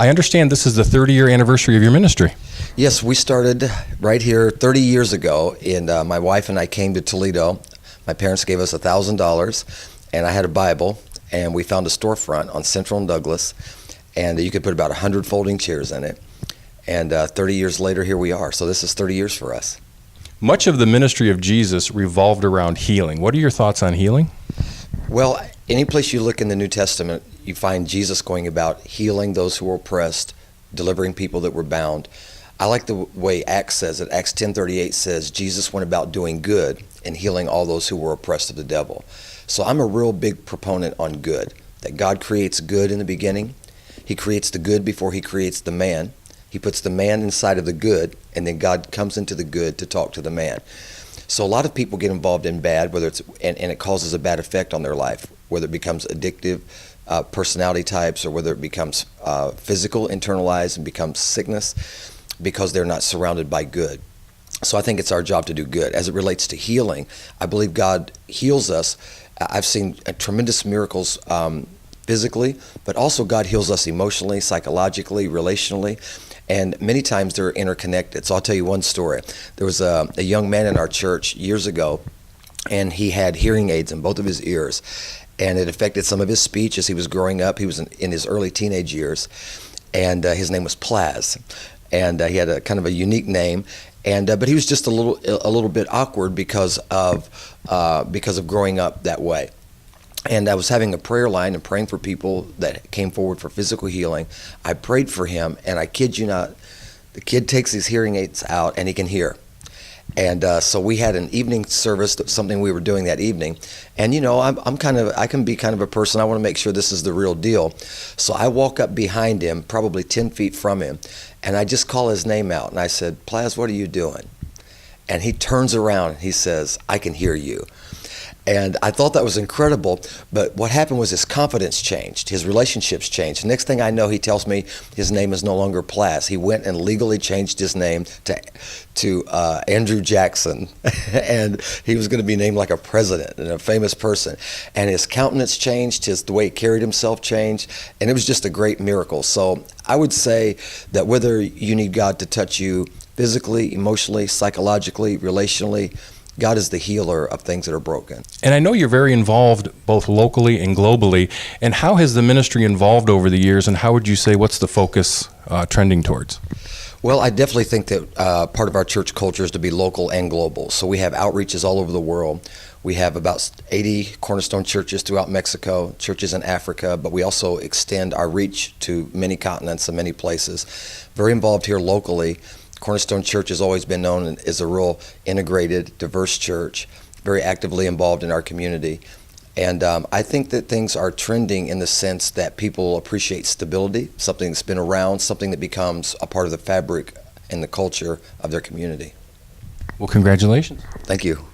I understand this is the 30-year anniversary of your ministry. Yes, we started right here 30 years ago, and my wife and I came to Toledo. My parents gave us $1,000, and I had a Bible, and we found a storefront on Central and Douglas, and you could put about 100 folding chairs in it. And 30 years later, here we are. So this is 30 years for us. Much of the ministry of Jesus revolved around healing. What are your thoughts on healing? Well, any place you look in the New Testament, you find Jesus going about healing those who were oppressed, delivering people that were bound. I like the way Acts says it. Acts 10:38 says Jesus went about doing good and healing all those who were oppressed of the devil. So I'm a real big proponent on good, that God creates good in the beginning. He creates the good before he creates the man. He puts the man inside of the good, and then God comes into the good to talk to the man. So a lot of people get involved in bad, whether it's and it causes a bad effect on their life, whether it becomes addictive personality types, or whether it becomes physical, internalized, and becomes sickness, because they're not surrounded by good. So I think it's our job to do good. As it relates to healing, I believe God heals us. I've seen tremendous miracles physically, but also God heals us emotionally, psychologically, relationally. And many times they're interconnected. So I'll tell you one story. There was a young man in our church years ago, and he had hearing aids in both of his ears. And it affected some of his speech as he was growing up. He was in his early teenage years. And his name was Plaz. And he had a kind of a unique name. And but he was just a little bit awkward because of growing up that way. And I was having a prayer line and praying for people that came forward for physical healing. I prayed for him, and I kid you not, the kid takes his hearing aids out and he can hear. And so we had an evening service, something we were doing that evening. And you know, I can be kind of a person, I want to make sure this is the real deal. So I walk up behind him, probably 10 feet from him, and I just call his name out. And I said, Plaz, what are you doing? And he turns around and he says, I can hear you. And I thought that was incredible, but what happened was his confidence changed, his relationships changed. Next thing I know, he tells me his name is no longer Plaz. He went and legally changed his name to Andrew Jackson, and he was going to be named like a president and a famous person. And his countenance changed, the way he carried himself changed, and it was just a great miracle. So I would say that whether you need God to touch you physically, emotionally, psychologically, relationally, God is the healer of things that are broken. And I know you're very involved both locally and globally. And how has the ministry evolved over the years, and how would you say, what's the focus trending towards? Well, I definitely think that part of our church culture is to be local and global. So we have outreaches all over the world. We have about 80 Cornerstone churches throughout Mexico, churches in Africa, but we also extend our reach to many continents and many places. Very involved here locally. Cornerstone Church has always been known as a real integrated, diverse church, very actively involved in our community. And I think that things are trending in the sense that people appreciate stability, something that's been around, something that becomes a part of the fabric and the culture of their community. Well, congratulations. Thank you.